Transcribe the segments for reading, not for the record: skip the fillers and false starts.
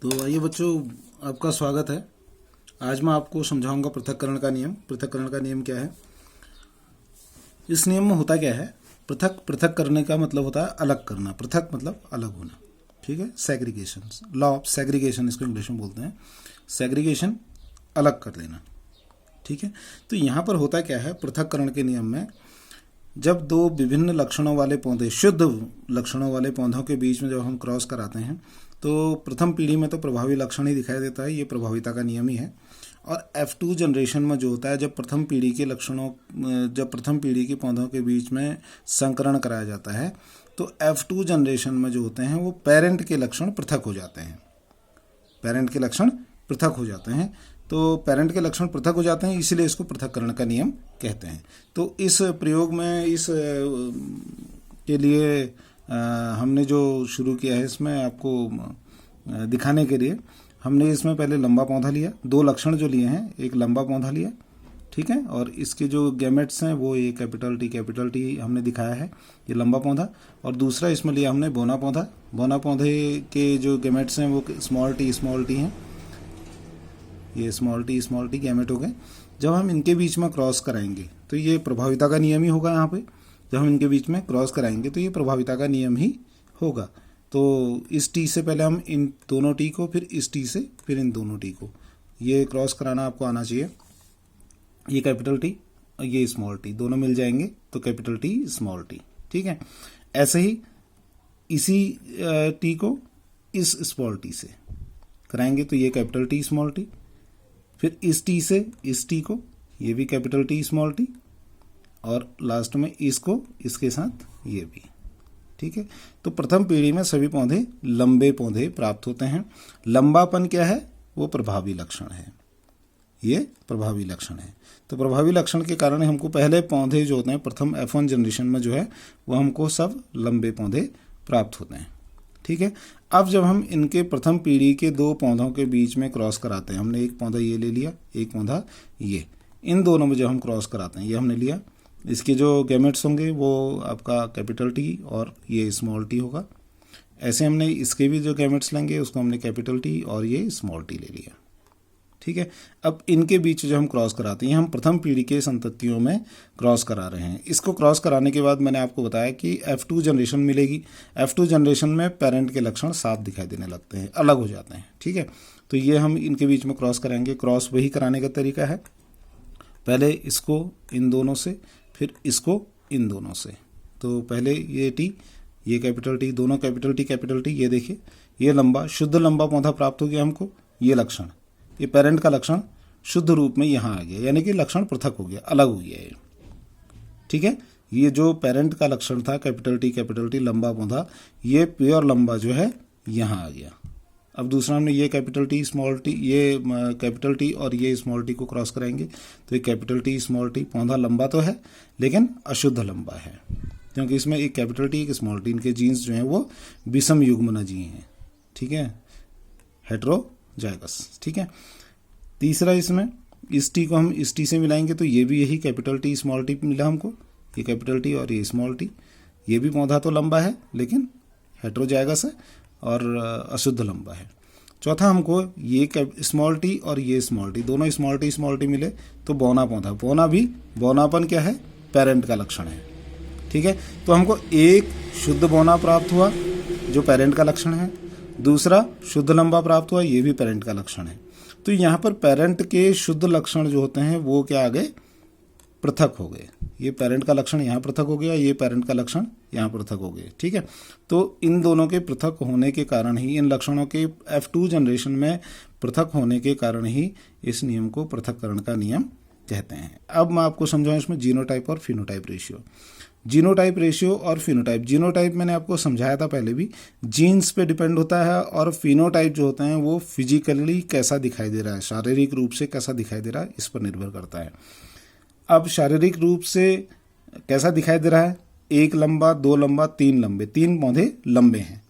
तो आइए बच्चों, आपका स्वागत है। आज मैं आपको समझाऊंगा पृथक्करण का नियम। पृथक्करण का नियम क्या है? इस नियम में होता क्या है? पृथक पृथक करने का मतलब होता है अलग करना। पृथक मतलब अलग होना, ठीक है। सेग्रीगेशन, लॉ ऑफ सेग्रीगेशन इसको इंग्लिश में बोलते हैं। सेग्रीगेशन, अलग कर देना, ठीक है। तो यहाँ पर होता क्या है पृथक्करण के नियम में, जब दो विभिन्न लक्षणों वाले पौधे, शुद्ध लक्षणों वाले पौधों के बीच में जब हम क्रॉस कराते हैं तो प्रथम पीढ़ी में तो प्रभावी लक्षण ही दिखाई देता है, ये प्रभाविता का नियम ही है। और F2 जनरेशन में जो होता है, जब प्रथम पीढ़ी के लक्षणों, जब प्रथम पीढ़ी के पौधों के बीच में संकरण कराया जाता है तो F2 जनरेशन में जो होते हैं वो पेरेंट के लक्षण पृथक हो जाते हैं। पेरेंट के लक्षण पृथक हो जाते हैं। तो पेरेंट के लक्षण पृथक हो जाते हैं, इसीलिए इसको पृथक्करण का नियम कहते हैं। तो इस प्रयोग में इस के लिए हमने जो शुरू किया है, इसमें आपको दिखाने के लिए हमने इसमें पहले लंबा पौधा लिया। दो लक्षण जो लिए हैं, एक लंबा पौधा लिया, ठीक है, और इसके जो गैमेट्स हैं वो ये कैपिटल टी हमने दिखाया है, ये लंबा पौधा। और दूसरा इसमें लिया हमने बोना पौधा। बोना पौधे के जो गैमेट्स हैं वो स्मॉल टी हैं, ये स्मॉल टी गैमेट हो गए। जब हम इनके बीच में क्रॉस कराएंगे तो ये प्रभाविता का नियम ही होगा। यहाँ पे जब हम इनके बीच में क्रॉस कराएंगे तो ये प्रभाविता का नियम ही होगा। तो इस टी से पहले हम इन दोनों टी को, फिर इस टी से फिर इन दोनों टी को, ये क्रॉस कराना आपको आना चाहिए। ये कैपिटल टी और ये स्मॉल टी दोनों मिल जाएंगे तो कैपिटल टी स्मॉल टी, ठीक है। ऐसे ही इसी टी को इस स्मॉल टी से कराएंगे तो ये कैपिटल टी स्मॉल टी, फिर इस टी से इस टी को, ये भी कैपिटल टी स्मॉल टी, और लास्ट में इसको इसके साथ ये भी, ठीक है। तो प्रथम पीढ़ी में सभी पौधे लंबे पौधे प्राप्त होते हैं। लंबापन क्या है? वो प्रभावी लक्षण है, ये प्रभावी लक्षण है। तो प्रभावी लक्षण के कारण हमको पहले पौधे जो होते हैं प्रथम F1 जनरेशन में जो है वो हमको सब लंबे पौधे प्राप्त होते हैं, ठीक है। अब जब हम इनके प्रथम पीढ़ी के दो पौधों के बीच में क्रॉस कराते हैं, हमने एक पौधा ये ले लिया, एक पौधा ये, इन दोनों में जब हम क्रॉस कराते हैं, ये हमने लिया, इसके जो गैमेट्स होंगे वो आपका कैपिटल टी और ये स्मॉल टी होगा। ऐसे हमने इसके भी जो गैमेट्स लेंगे उसको हमने कैपिटल टी और ये स्मॉल टी ले लिया, ठीक है। अब इनके बीच जो हम क्रॉस कराते हैं, हम प्रथम पीढ़ी के संततियों में क्रॉस करा रहे हैं। इसको क्रॉस कराने के बाद मैंने आपको बताया कि F2 जनरेशन मिलेगी। F2 जनरेशन में पेरेंट के लक्षण साफ दिखाई देने लगते हैं, अलग हो जाते हैं, ठीक है। तो ये हम इनके बीच में क्रॉस कराएंगे। क्रॉस वही कराने का तरीका है, पहले इसको इन दोनों से, फिर इसको इन दोनों से। तो पहले ये टी, ये कैपिटल टी, दोनों कैपिटल टी, ये देखिए ये लंबा, शुद्ध लंबा पौधा प्राप्त हो गया हमको। ये लक्षण, ये पेरेंट का लक्षण शुद्ध रूप में यहाँ आ गया, यानी कि लक्षण पृथक हो गया, अलग हो गया ये, ठीक है। ये जो पेरेंट का लक्षण था कैपिटल टी लंबा पौधा, ये प्योर लंबा जो है यहाँ आ गया। अब दूसरा हमने ये कैपिटल टी स्मॉल टी, ये कैपिटल टी और ये स्मॉल टी को क्रॉस कराएंगे तो ये कैपिटल टी स्मॉल टी, पौधा लंबा तो है लेकिन अशुद्ध लंबा है, क्योंकि इसमें एक कैपिटल टी एक स्मॉल टी, इनके जीन्स जो हैं वो विषम युग्मनजी हैं, ठीक है, हेटेरोजाइगस, ठीक है। तीसरा इसमें इस टी को हम इस टी से मिलाएंगे तो ये भी यही कैपिटल टी स्मॉल टी मिला हमको, ये कैपिटल टी और ये स्मॉल टी। ये भी पौधा तो लंबा है लेकिन हेटेरोजाइगस है और अशुद्ध लंबा है। चौथा हमको ये स्मॉल टी और ये स्मॉल टी, दोनों स्मॉल टी मिले तो बोना पौधा। बोना भी, बोनापन क्या है? पेरेंट का लक्षण है, ठीक है। तो हमको एक शुद्ध बोना प्राप्त हुआ जो पेरेंट का लक्षण है, दूसरा शुद्ध लंबा प्राप्त हुआ, ये भी पेरेंट का लक्षण है। तो यहाँ पर पेरेंट के शुद्ध लक्षण जो होते हैं वो क्या आ गए? पृथक हो गए। ये पेरेंट का लक्षण यहाँ पृथक हो गया, ये पेरेंट का लक्षण यहाँ पृथक हो गए, ठीक है। तो इन दोनों के पृथक होने के कारण ही, इन लक्षणों के F2 जनरेशन में पृथक होने के कारण ही इस नियम को पृथक्करण का नियम कहते हैं। अब मैं आपको समझाऊं इसमें जीनोटाइप और फिनोटाइप रेशियो। जीनोटाइप रेशियो और फिनोटाइप, जीनोटाइप मैंने आपको समझाया था पहले भी, जीन्स पे डिपेंड होता है, और फिनोटाइप जो होते हैं वो फिजिकली कैसा दिखाई दे रहा है, शारीरिक रूप से कैसा दिखाई दे रहा है, इस पर निर्भर करता है। अब शारीरिक रूप से कैसा दिखाई दे रहा है? एक लंबा, दो लंबा, तीन लंबे, तीन पौधे लंबे हैं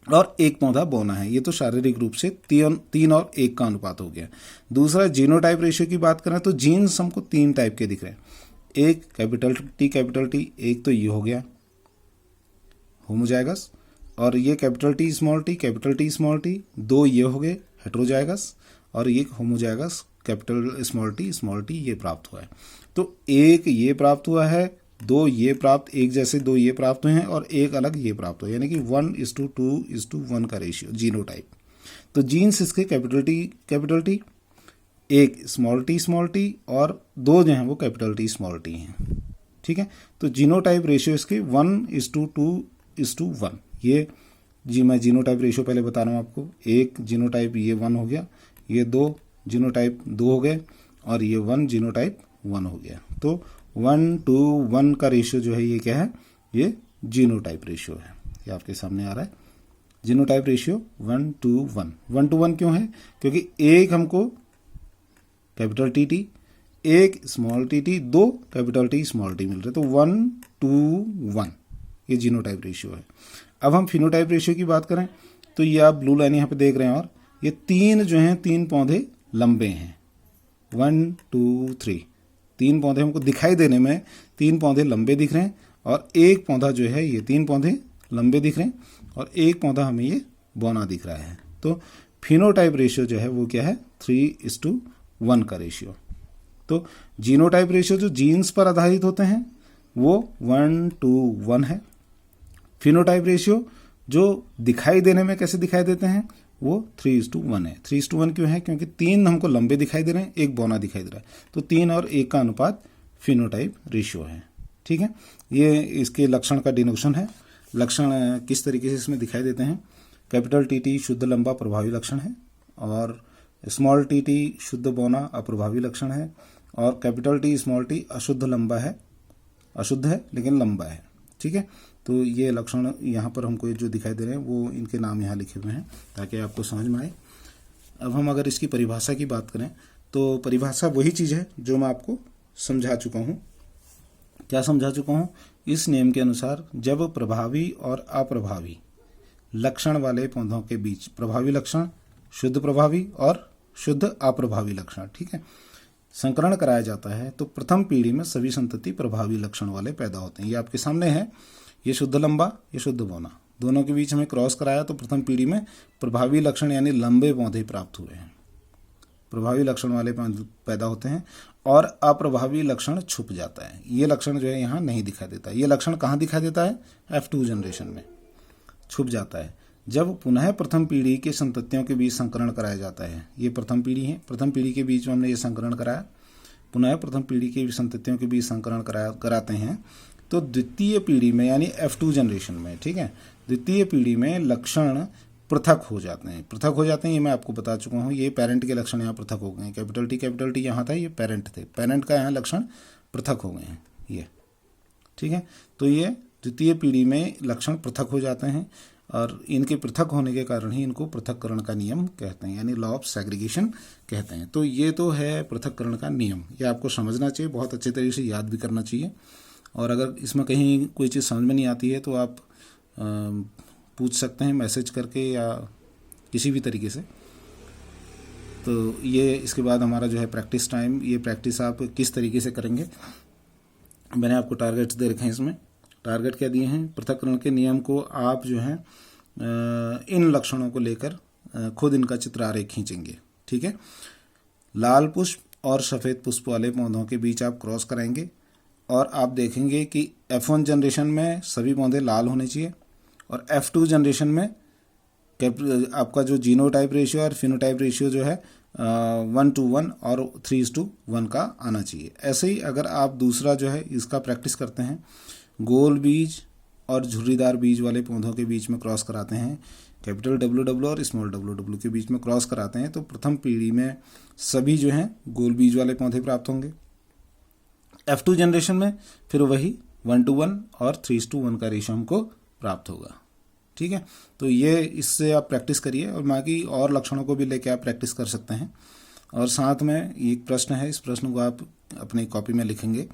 और एक पौधा बौना है, ये तो शारीरिक रूप से तीन और एक का अनुपात हो गया। दूसरा जीनोटाइप रेशियो की बात करें तो जीन्स हमको तीन टाइप के दिख रहे हैं, एक कैपिटल टी, एक तो ये हो गया होमोजाइगस, और ये कैपिटल टी स्मॉल टी, दो ये हो गए हेट्रोजाइगस और एक होमोजाइगस कैपिटल स्मॉल टी ये प्राप्त हुआ है। तो एक ये प्राप्त हुआ है, दो ये प्राप्त, एक जैसे दो ये प्राप्त हुए हैं और एक अलग ये प्राप्त हुआ, यानी कि 1:2:1 का रेशियो जीनोटाइप। तो जीन्स इसके कैपिटल टी, एक स्मॉल टी और दो जो हैं वो कैपिटल टी स्मॉल टी हैं। ठीक है, तो जीनोटाइप रेशियो इसके 1:2:1। ये मैं जीनोटाइप रेशियो पहले बता रहा हूँ आपको। एक जीनोटाइप ये 1 हो गया, ये दो जीनोटाइप 2 हो गए और ये 1 जीनोटाइप 1 हो गया। तो 1:1 का रेशियो जो है ये क्या है, ये जीनोटाइप रेशियो है। ये आपके सामने आ रहा है, जीनोटाइप रेशियो 1:1। 1:1 क्यों है, क्योंकि एक हमको कैपिटल टी, एक स्मॉल टी, दो कैपिटल टी स्मॉल टी मिल रहे, तो 1:1 ये जीनोटाइप रेशियो है। अब हम फिनोटाइप रेशियो की बात करें तो ये आप ब्लू लाइन यहाँ पे देख रहे हैं, और ये तीन जो हैं, तीन पौधे लंबे हैं, 1 2 3, तीन पौधे हमको दिखाई देने में तीन पौधे लंबे दिख रहे हैं और एक पौधा जो है ये तीन पौधे लंबे दिख रहे हैं और एक पौधा हमें ये बौना दिख रहा है। तो फिनोटाइप रेशियो जो है वो क्या है, 3:1 का रेशियो। तो जीनोटाइप रेशियो जो जीन्स पर आधारित होते हैं वो 1:1 है। फिनोटाइप रेशियो जो दिखाई देने में कैसे दिखाई देते हैं वो 3:1 है। 3:1 क्यों है, क्योंकि तीन हमको लंबे दिखाई दे रहे हैं, एक बौना दिखाई दे रहा है, तो 3 और 1 का अनुपात फिनोटाइप रेशियो है। ठीक है, ये इसके लक्षण का डिनोशन है। लक्षण किस तरीके से इसमें दिखाई देते हैं, कैपिटल टी शुद्ध लंबा प्रभावी लक्षण है, और स्मॉल टी शुद्ध बौना अप्रभावी लक्षण है, और कैपिटल टी स्मॉल टी अशुद्ध लंबा है, अशुद्ध है लेकिन लंबा है। ठीक है, तो ये लक्षण यहाँ पर हमको जो दिखाई दे रहे हैं वो इनके नाम यहाँ लिखे हुए हैं ताकि आपको समझ में आए। अब हम अगर इसकी परिभाषा की बात करें तो परिभाषा वही चीज़ है जो मैं आपको समझा चुका हूँ। क्या समझा चुका हूँ, इस नियम के अनुसार जब प्रभावी और अप्रभावी लक्षण वाले पौधों के बीच, प्रभावी लक्षण, शुद्ध प्रभावी और शुद्ध अप्रभावी लक्षण, ठीक है, संकरण कराया जाता है तो प्रथम पीढ़ी में सभी संतति प्रभावी लक्षण वाले पैदा होते हैं। ये आपके सामने है, ये शुद्ध लंबा, ये शुद्ध बौना, दोनों के बीच हमें क्रॉस कराया तो प्रथम पीढ़ी में प्रभावी लक्षण यानी लंबे पौधे प्राप्त हुए हैं, प्रभावी लक्षण वाले पैदा होते हैं और अप्रभावी लक्षण छुप जाता है। ये लक्षण जो है यहाँ नहीं दिखाई देता। ये लक्षण कहाँ दिखाई देता है, F2 जनरेशन में छुप जाता है जब पुनः प्रथम पीढ़ी के संततियों के बीच संकरण कराया जाता है। ये प्रथम पीढ़ी है, प्रथम पीढ़ी के बीच में हमने ये संकरण कराया, पुनः प्रथम पीढ़ी के संततियों के बीच संकरण कराते हैं तो द्वितीय पीढ़ी में यानी F2 जनरेशन में, ठीक है, द्वितीय पीढ़ी में लक्षण पृथक हो जाते हैं। पृथक हो जाते हैं ये मैं आपको बता चुका हूँ। ये पेरेंट के लक्षण यहाँ पृथक हो गए हैं, कैपिटल टी यहाँ था, ये पेरेंट थे, पेरेंट का यहाँ लक्षण पृथक हो गए हैं ये, ठीक है। तो ये द्वितीय पीढ़ी में लक्षण पृथक हो जाते हैं और इनके पृथक होने के कारण ही इनको पृथक्करण का नियम कहते हैं, यानी लॉ ऑफ सेग्रीगेशन कहते हैं। तो ये तो है पृथक्करण का नियम, ये आपको समझना चाहिए, बहुत अच्छे तरीके से याद भी करना चाहिए। और अगर इसमें कहीं कोई चीज़ समझ में नहीं आती है तो आप पूछ सकते हैं मैसेज करके या किसी भी तरीके से। तो ये इसके बाद हमारा जो है प्रैक्टिस टाइम, ये प्रैक्टिस आप किस तरीके से करेंगे, मैंने आपको टारगेट्स दे रखे हैं। इसमें टारगेट क्या दिए हैं, पृथक्करण के नियम को आप जो है इन लक्षणों को लेकर खुद इनका चित्र आरेख खींचेंगे, ठीक है। लाल पुष्प और सफ़ेद पुष्प वाले पौधों के बीच आप क्रॉस कराएंगे और आप देखेंगे कि F1 जनरेशन में सभी पौधे लाल होने चाहिए और F2 जनरेशन में आपका जो जीनोटाइप रेशियो और फिनोटाइप रेशियो जो है 1:1 और 3:1 का आना चाहिए। ऐसे ही अगर आप दूसरा जो है इसका प्रैक्टिस करते हैं, गोल बीज और झुर्रीदार बीज वाले पौधों के बीच में क्रॉस कराते हैं, कैपिटल WW और स्मॉल WW के बीच में क्रॉस कराते हैं, तो प्रथम पीढ़ी में सभी जो हैं गोल बीज वाले पौधे प्राप्त होंगे। F2 जनरेशन में फिर वही 1:1 और 3:1 का रेशियो हमको प्राप्त होगा, ठीक है। तो ये इससे आप प्रैक्टिस करिए और बाकी और लक्षणों को भी लेके आप प्रैक्टिस कर सकते हैं। और साथ में एक प्रश्न है, इस प्रश्न को आप अपनी कॉपी में लिखेंगे,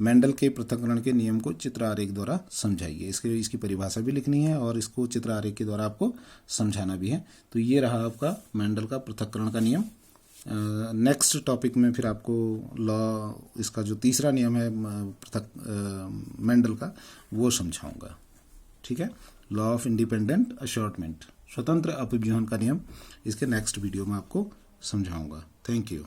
मेंडल के पृथक्करण के नियम को चित्र आरेख द्वारा समझाइए। इसकी परिभाषा भी लिखनी है और इसको चित्र आरेख के द्वारा आपको समझाना भी है। तो ये रहा आपका मेंडल का पृथक्करण का नियम। नेक्स्ट टॉपिक में फिर आपको लॉ, इसका जो तीसरा नियम है पृथक मेंडल का, वो समझाऊंगा, ठीक है। लॉ ऑफ इंडिपेंडेंट अशॉर्टमेंट, स्वतंत्र अपव्यूहन का नियम, इसके नेक्स्ट वीडियो में आपको समझाऊंगा। Thank you.